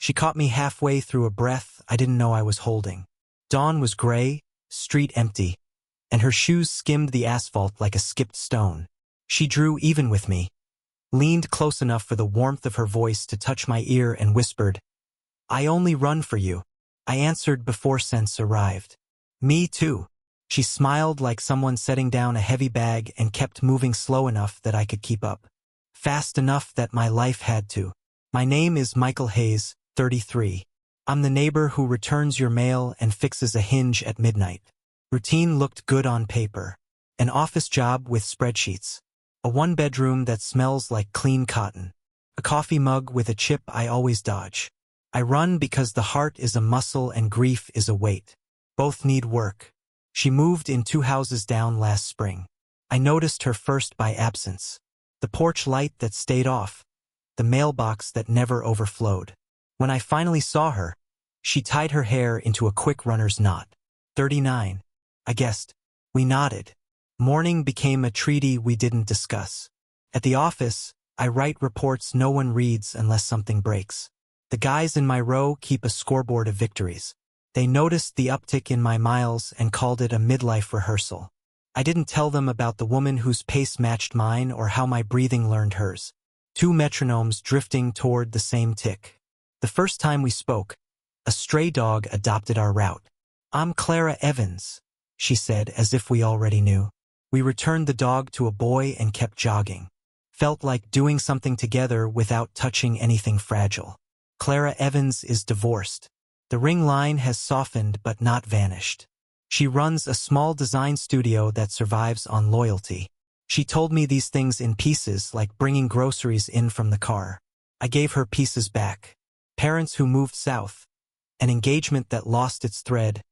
She caught me halfway through a breath I didn't know I was holding. Dawn was gray, street empty, and her shoes skimmed the asphalt like a skipped stone. She drew even with me, leaned close enough for the warmth of her voice to touch my ear and whispered, "I only run for you." I answered before sense arrived. "Me too." She smiled like someone setting down a heavy bag and kept moving slow enough that I could keep up. Fast enough that my life had to. "My name is Michael Hayes, 33. I'm the neighbor who returns your mail and fixes a hinge at midnight." Routine looked good on paper. An office job with spreadsheets. A one-bedroom that smells like clean cotton. A coffee mug with a chip I always dodge. I run because the heart is a muscle and grief is a weight. Both need work. She moved in 2 houses down last spring. I noticed her first by absence. The porch light that stayed off. The mailbox that never overflowed. When I finally saw her, she tied her hair into a quick runner's knot. 39. I guessed. We nodded. Morning became a treaty we didn't discuss. At the office, I write reports no one reads unless something breaks. The guys in my row keep a scoreboard of victories. They noticed the uptick in my miles and called it a midlife rehearsal. I didn't tell them about the woman whose pace matched mine or how my breathing learned hers. 2 metronomes drifting toward the same tick. The first time we spoke, a stray dog adopted our route. "I'm Clara Evans," she said as if we already knew. We returned the dog to a boy and kept jogging. Felt like doing something together without touching anything fragile. Clara Evans is divorced. The ring line has softened but not vanished. She runs a small design studio that survives on loyalty. She told me these things in pieces like bringing groceries in from the car. I gave her pieces back. Parents who moved south. An engagement that lost its thread.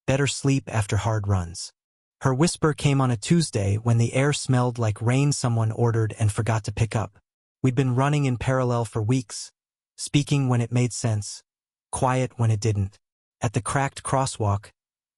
Better sleep after hard runs. Her whisper came on a Tuesday when the air smelled like rain someone ordered and forgot to pick up. We'd been running in parallel for weeks, speaking when it made sense, quiet when it didn't. At the cracked crosswalk,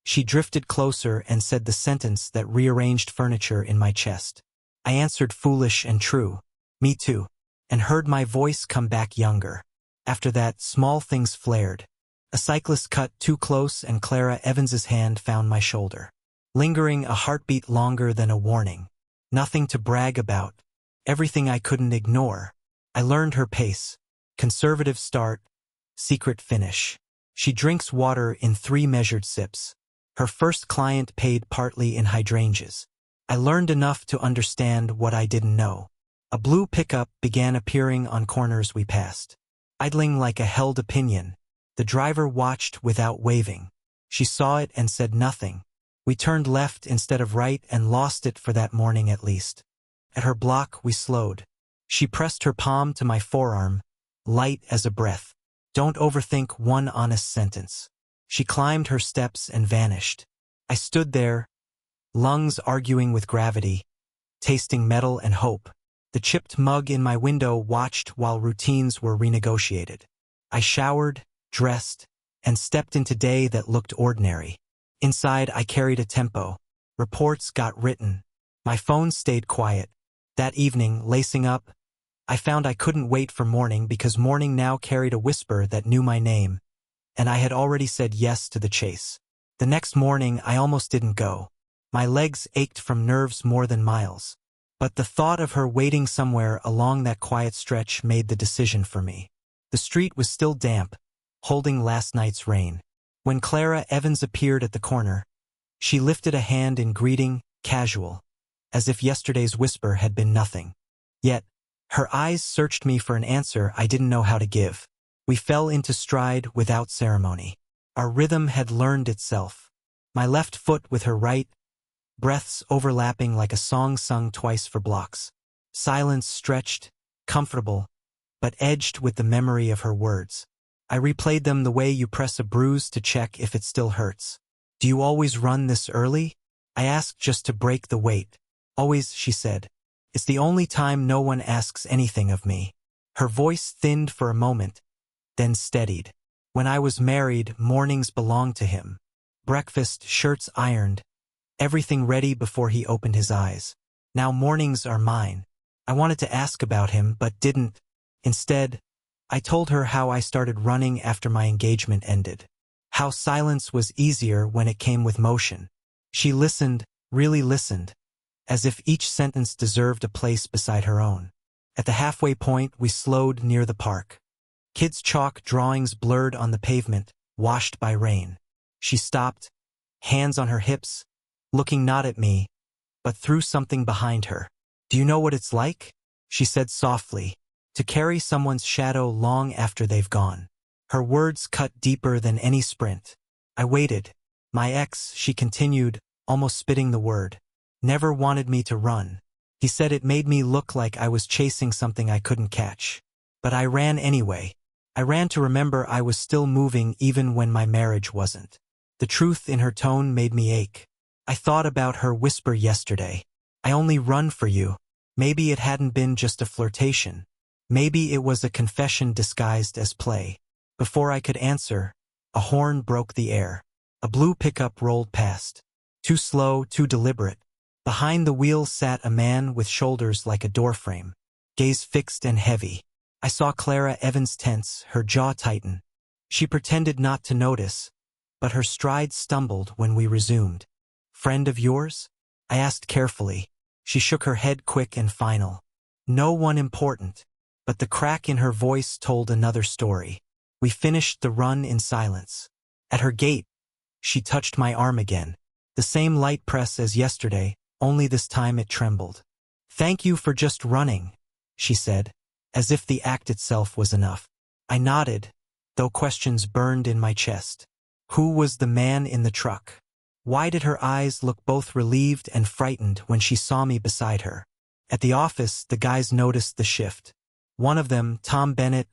she drifted closer and said the sentence that rearranged furniture in my chest. I answered foolish and true, "Me too," and heard my voice come back younger. After that, small things flared. A cyclist cut too close and Clara Evans's hand found my shoulder. Lingering a heartbeat longer than a warning. Nothing to brag about. Everything I couldn't ignore. I learned her pace. Conservative start, secret finish. She drinks water in 3 measured sips. Her first client paid partly in hydrangeas. I learned enough to understand what I didn't know. A blue pickup began appearing on corners we passed. Idling like a held opinion. The driver watched without waving. She saw it and said nothing. We turned left instead of right and lost it for that morning at least. At her block, we slowed. She pressed her palm to my forearm, light as a breath. "Don't overthink one honest sentence." She climbed her steps and vanished. I stood there, lungs arguing with gravity, tasting metal and hope. The chipped mug in my window watched while routines were renegotiated. I showered, dressed, and stepped into day that looked ordinary. Inside, I carried a tempo. Reports got written. My phone stayed quiet. That evening, lacing up, I found I couldn't wait for morning because morning now carried a whisper that knew my name, and I had already said yes to the chase. The next morning, I almost didn't go. My legs ached from nerves more than miles. But the thought of her waiting somewhere along that quiet stretch made the decision for me. The street was still damp, holding last night's rain. When Clara Evans appeared at the corner, she lifted a hand in greeting, casual, as if yesterday's whisper had been nothing. Yet, her eyes searched me for an answer I didn't know how to give. We fell into stride without ceremony. Our rhythm had learned itself. My left foot with her right, breaths overlapping like a song sung twice for blocks. Silence stretched, comfortable, but edged with the memory of her words. I replayed them the way you press a bruise to check if it still hurts. "Do you always run this early?" I asked just to break the weight. "Always," she said. "It's the only time no one asks anything of me." Her voice thinned for a moment, then steadied. When I was married, mornings belonged to him. Breakfast, shirts ironed, everything ready before he opened his eyes. Now mornings are mine. I wanted to ask about him, but didn't. Instead, I told her how I started running after my engagement ended. How silence was easier when it came with motion. She listened, really listened, as if each sentence deserved a place beside her own. At the halfway point, we slowed near the park. Kids' chalk drawings blurred on the pavement, washed by rain. She stopped, hands on her hips, looking not at me, but through something behind her. "Do you know what it's like?" she said softly, "to carry someone's shadow long after they've gone." Her words cut deeper than any sprint. I waited. My ex, she continued, almost spitting the word, never wanted me to run. He said it made me look like I was chasing something I couldn't catch. But I ran anyway. I ran to remember I was still moving even when my marriage wasn't. The truth in her tone made me ache. I thought about her whisper yesterday. "I only run for you." Maybe it hadn't been just a flirtation. Maybe it was a confession disguised as play. Before I could answer, a horn broke the air. A blue pickup rolled past. Too slow, too deliberate. Behind the wheel sat a man with shoulders like a doorframe, gaze fixed and heavy. I saw Clara Evans tense, her jaw tighten. She pretended not to notice, but her stride stumbled when we resumed. "Friend of yours?" I asked carefully. She shook her head quick and final. "No one important." But the crack in her voice told another story. We finished the run in silence. At her gate, she touched my arm again. The same light press as yesterday, only this time it trembled. "Thank you for just running," she said, as if the act itself was enough. I nodded, though questions burned in my chest. Who was the man in the truck? Why did her eyes look both relieved and frightened when she saw me beside her? At the office, the guys noticed the shift. One of them, Tom Bennett,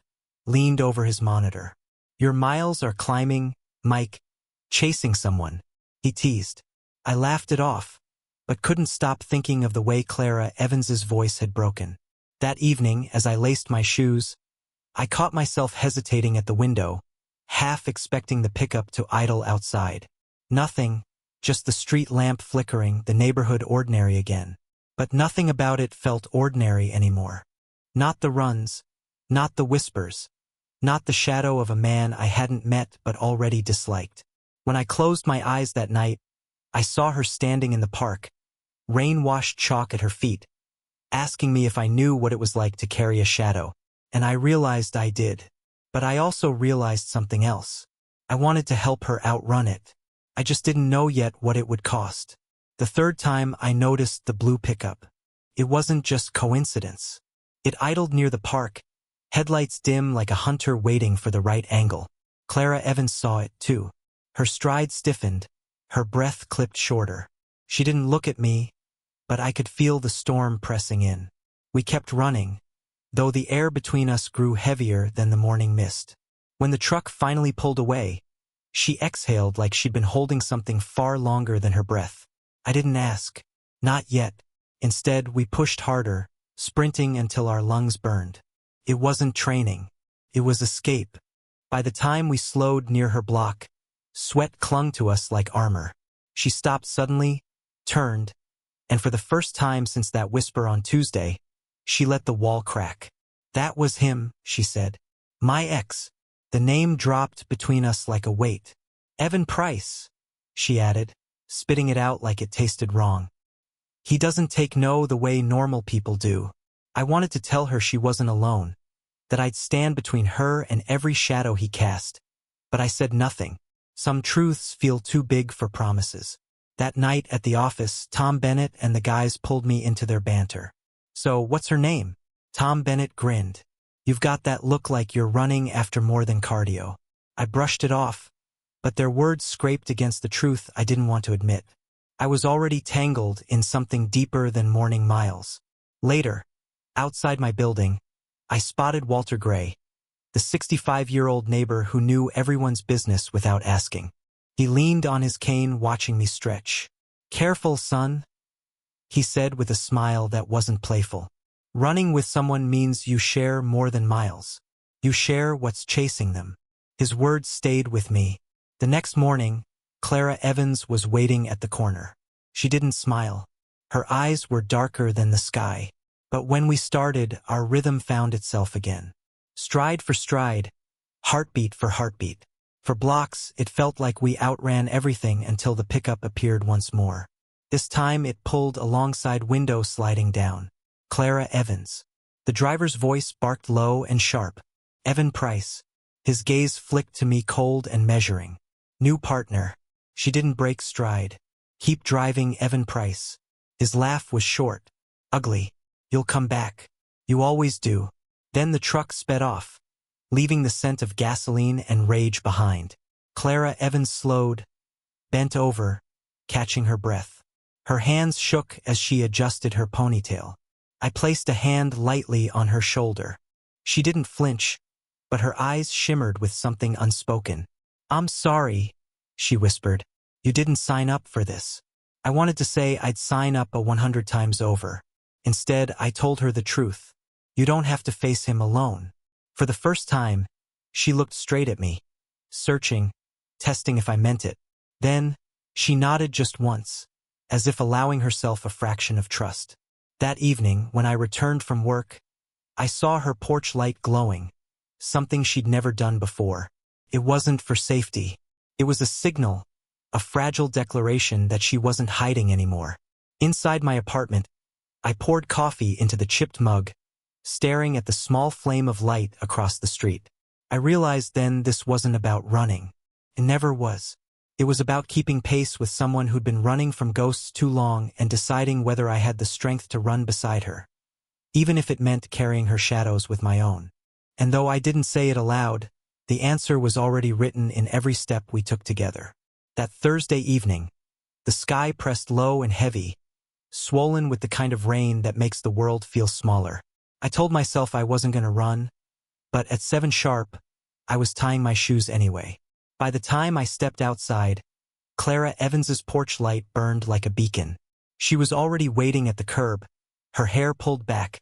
leaned over his monitor. "Your miles are climbing, Mike. Chasing someone," he teased. I laughed it off, but couldn't stop thinking of the way Clara Evans's voice had broken. That evening, as I laced my shoes, I caught myself hesitating at the window, half expecting the pickup to idle outside. Nothing, just the street lamp flickering, the neighborhood ordinary again. But nothing about it felt ordinary anymore. Not the runs, not the whispers, not the shadow of a man I hadn't met but already disliked. When I closed my eyes that night, I saw her standing in the park, rain-washed chalk at her feet, asking me if I knew what it was like to carry a shadow. And I realized I did. But I also realized something else. I wanted to help her outrun it. I just didn't know yet what it would cost. The third time I noticed the blue pickup. It wasn't just coincidence. It idled near the park, headlights dim like a hunter waiting for the right angle. Clara Evans saw it too. Her stride stiffened, her breath clipped shorter. She didn't look at me, but I could feel the storm pressing in. We kept running, though the air between us grew heavier than the morning mist. When the truck finally pulled away, she exhaled like she'd been holding something far longer than her breath. I didn't ask. Not yet. Instead, we pushed harder, sprinting until our lungs burned. It wasn't training. It was escape. By the time we slowed near her block, sweat clung to us like armor. She stopped suddenly, turned, and for the first time since that whisper on Tuesday, she let the wall crack. "That was him," she said. "My ex." The name dropped between us like a weight. "Evan Price," she added, spitting it out like it tasted wrong. "He doesn't take no the way normal people do." I wanted to tell her she wasn't alone, that I'd stand between her and every shadow he cast, but I said nothing. Some truths feel too big for promises. That night at the office, Tom Bennett and the guys pulled me into their banter. "So, what's her name?" Tom Bennett grinned. "You've got that look like you're running after more than cardio." I brushed it off, but their words scraped against the truth I didn't want to admit. I was already tangled in something deeper than morning miles. Later, outside my building, I spotted Walter Gray, the 65-year-old neighbor who knew everyone's business without asking. He leaned on his cane watching me stretch. "Careful, son," he said with a smile that wasn't playful. "Running with someone means you share more than miles. You share what's chasing them." His words stayed with me. The next morning, Clara Evans was waiting at the corner. She didn't smile. Her eyes were darker than the sky. But when we started, our rhythm found itself again. Stride for stride, heartbeat for heartbeat. For blocks, it felt like we outran everything until the pickup appeared once more. This time it pulled alongside window sliding down. Clara Evans. The driver's voice barked low and sharp. Evan Price. His gaze flicked to me cold and measuring. New partner. She didn't break stride. Keep driving, Evan Price. His laugh was short. Ugly. You'll come back. You always do. Then the truck sped off, leaving the scent of gasoline and rage behind. Clara Evans slowed, bent over, catching her breath. Her hands shook as she adjusted her ponytail. I placed a hand lightly on her shoulder. She didn't flinch, but her eyes shimmered with something unspoken. I'm sorry, she whispered. You didn't sign up for this. I wanted to say I'd sign up 100 times over. Instead, I told her the truth. You don't have to face him alone. For the first time, she looked straight at me, searching, testing if I meant it. Then, she nodded just once, as if allowing herself a fraction of trust. That evening, when I returned from work, I saw her porch light glowing, something she'd never done before. It wasn't for safety. It was a signal, a fragile declaration that she wasn't hiding anymore. Inside my apartment, I poured coffee into the chipped mug, staring at the small flame of light across the street. I realized then this wasn't about running. It never was. It was about keeping pace with someone who'd been running from ghosts too long and deciding whether I had the strength to run beside her, even if it meant carrying her shadows with my own. And though I didn't say it aloud, the answer was already written in every step we took together. That Thursday evening, the sky pressed low and heavy, swollen with the kind of rain that makes the world feel smaller. I told myself I wasn't going to run, but at 7 sharp, I was tying my shoes anyway. By the time I stepped outside, Clara Evans's porch light burned like a beacon. She was already waiting at the curb, her hair pulled back,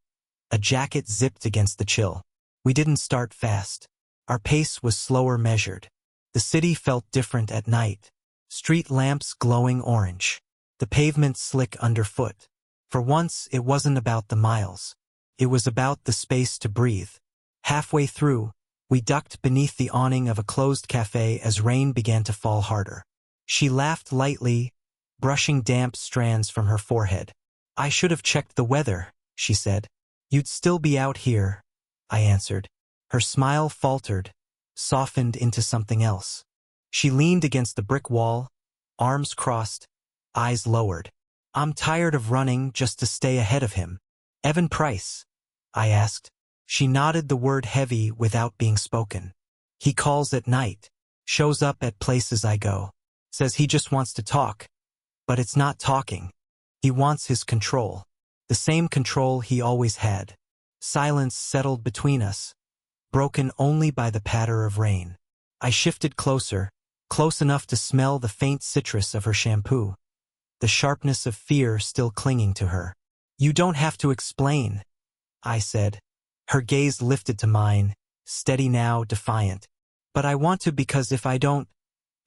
a jacket zipped against the chill. We didn't start fast. Our pace was slower measured. The city felt different at night. Street lamps glowing orange. The pavement slick underfoot. For once, it wasn't about the miles. It was about the space to breathe. Halfway through, we ducked beneath the awning of a closed cafe as rain began to fall harder. She laughed lightly, brushing damp strands from her forehead. I should have checked the weather, she said. You'd still be out here, I answered. Her smile faltered, softened into something else. She leaned against the brick wall, arms crossed, eyes lowered. I'm tired of running just to stay ahead of him. Evan Price, I asked. She nodded, the word heavy without being spoken. He calls at night, shows up at places I go, says he just wants to talk. But it's not talking. He wants his control. The same control he always had. Silence settled between us, broken only by the patter of rain. I shifted closer, close enough to smell the faint citrus of her shampoo, the sharpness of fear still clinging to her. You don't have to explain, I said. Her gaze lifted to mine, steady now, defiant. But I want to, because if I don't,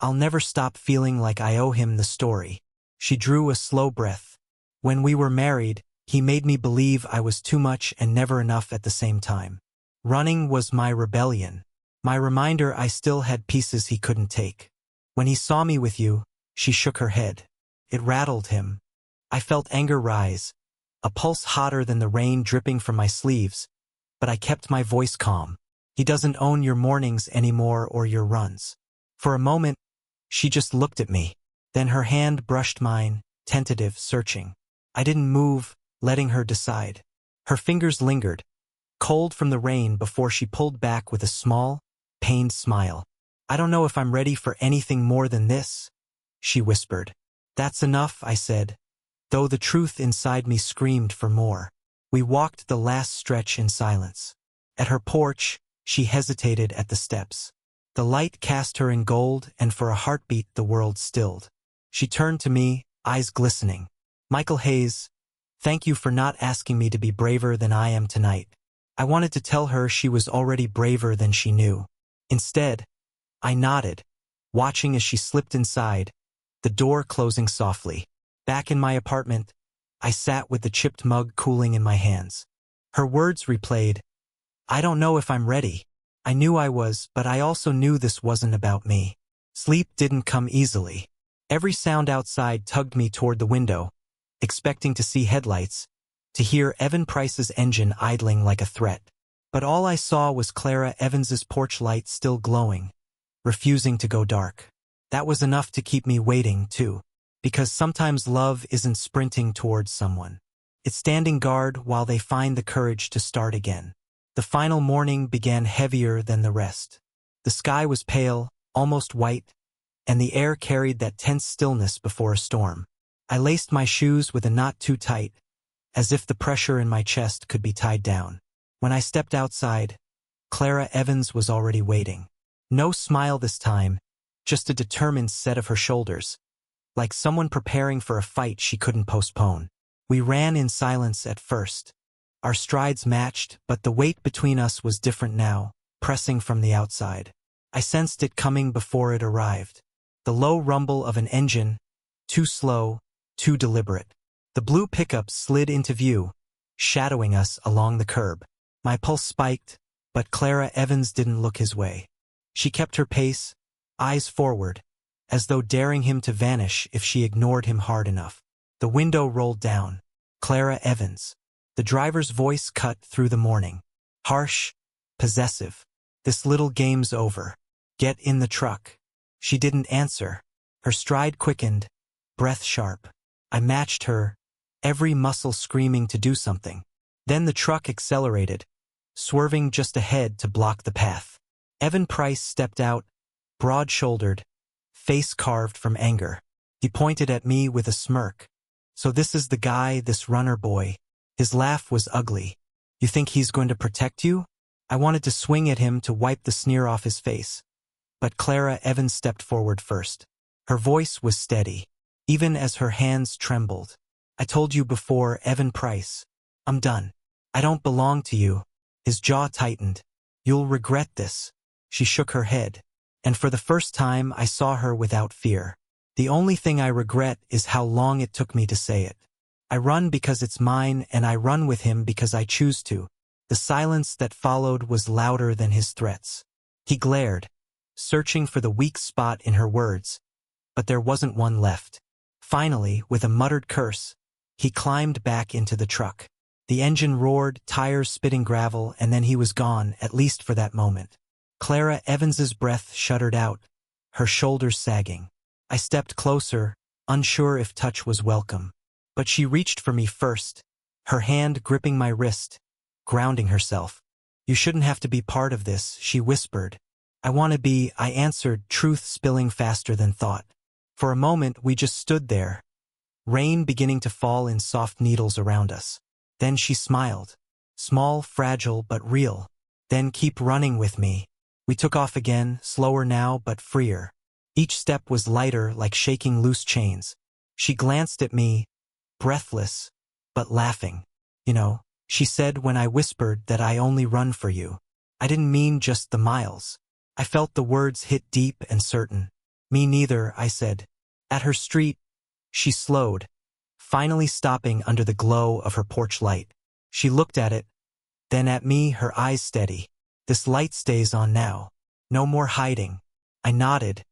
I'll never stop feeling like I owe him the story. She drew a slow breath. When we were married, he made me believe I was too much and never enough at the same time. Running was my rebellion, my reminder I still had pieces he couldn't take. When he saw me with you, she shook her head. It rattled him. I felt anger rise, a pulse hotter than the rain dripping from my sleeves, but I kept my voice calm. He doesn't own your mornings anymore or your runs. For a moment, she just looked at me. Then her hand brushed mine, tentative, searching. I didn't move, letting her decide. Her fingers lingered, cold from the rain, before she pulled back with a small, pained smile. I don't know if I'm ready for anything more than this, she whispered. That's enough, I said, though the truth inside me screamed for more. We walked the last stretch in silence. At her porch, she hesitated at the steps. The light cast her in gold, and for a heartbeat the world stilled. She turned to me, eyes glistening. Michael Hayes, thank you for not asking me to be braver than I am tonight. I wanted to tell her she was already braver than she knew. Instead, I nodded, watching as she slipped inside, the door closing softly. Back in my apartment, I sat with the chipped mug cooling in my hands. Her words replayed, I don't know if I'm ready. I knew I was, but I also knew this wasn't about me. Sleep didn't come easily. Every sound outside tugged me toward the window, expecting to see headlights, to hear Evan Price's engine idling like a threat. But all I saw was Clara Evans's porch light still glowing, refusing to go dark. That was enough to keep me waiting, too, because sometimes love isn't sprinting towards someone. It's standing guard while they find the courage to start again. The final morning began heavier than the rest. The sky was pale, almost white, and the air carried that tense stillness before a storm. I laced my shoes with a knot too tight, as if the pressure in my chest could be tied down. When I stepped outside, Clara Evans was already waiting. No smile this time, just a determined set of her shoulders, like someone preparing for a fight she couldn't postpone. We ran in silence at first. Our strides matched, but the weight between us was different now, pressing from the outside. I sensed it coming before it arrived. The low rumble of an engine, too slow, too deliberate. The blue pickup slid into view, shadowing us along the curb. My pulse spiked, but Clara Evans didn't look his way. She kept her pace, eyes forward, as though daring him to vanish if she ignored him hard enough. The window rolled down. Clara Evans. The driver's voice cut through the morning. Harsh, possessive. This little game's over. Get in the truck. She didn't answer. Her stride quickened, breath sharp. I matched her, every muscle screaming to do something. Then the truck accelerated, swerving just ahead to block the path. Evan Price stepped out, broad-shouldered, face carved from anger. He pointed at me with a smirk. So this is the guy, this runner boy. His laugh was ugly. You think he's going to protect you? I wanted to swing at him to wipe the sneer off his face. But Clara Evans stepped forward first. Her voice was steady, even as her hands trembled. I told you before, Evan Price. I'm done. I don't belong to you. His jaw tightened. You'll regret this. She shook her head. And for the first time, I saw her without fear. The only thing I regret is how long it took me to say it. I run because it's mine, and I run with him because I choose to. The silence that followed was louder than his threats. He glared, searching for the weak spot in her words, but there wasn't one left. Finally, with a muttered curse, he climbed back into the truck. The engine roared, tires spitting gravel, and then he was gone, at least for that moment. Clara Evans's breath shuddered out, her shoulders sagging. I stepped closer, unsure if touch was welcome. But she reached for me first, her hand gripping my wrist, grounding herself. You shouldn't have to be part of this, she whispered. I want to be, I answered, truth spilling faster than thought. For a moment we just stood there, rain beginning to fall in soft needles around us. Then she smiled. Small, fragile, but real. Then keep running with me. We took off again, slower now, but freer. Each step was lighter, like shaking loose chains. She glanced at me, breathless, but laughing. You know, she said when I whispered that I only run for you. I didn't mean just the miles. I felt the words hit deep and certain. Me neither, I said. At her street, she slowed, finally stopping under the glow of her porch light. She looked at it, then at me, her eyes steady. This light stays on now. No more hiding. I nodded,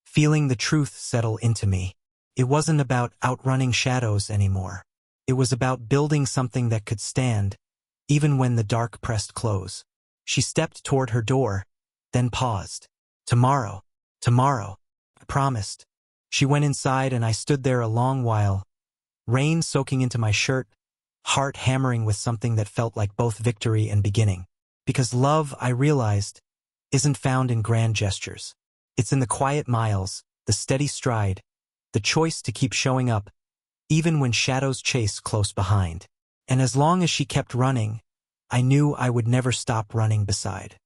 feeling the truth settle into me. It wasn't about outrunning shadows anymore. It was about building something that could stand, even when the dark pressed close. She stepped toward her door, then paused. Tomorrow, I promised. She went inside and I stood there a long while, rain soaking into my shirt, heart hammering with something that felt like both victory and beginning. Because love, I realized, isn't found in grand gestures. It's in the quiet miles, the steady stride, the choice to keep showing up, even when shadows chase close behind. And as long as she kept running, I knew I would never stop running beside.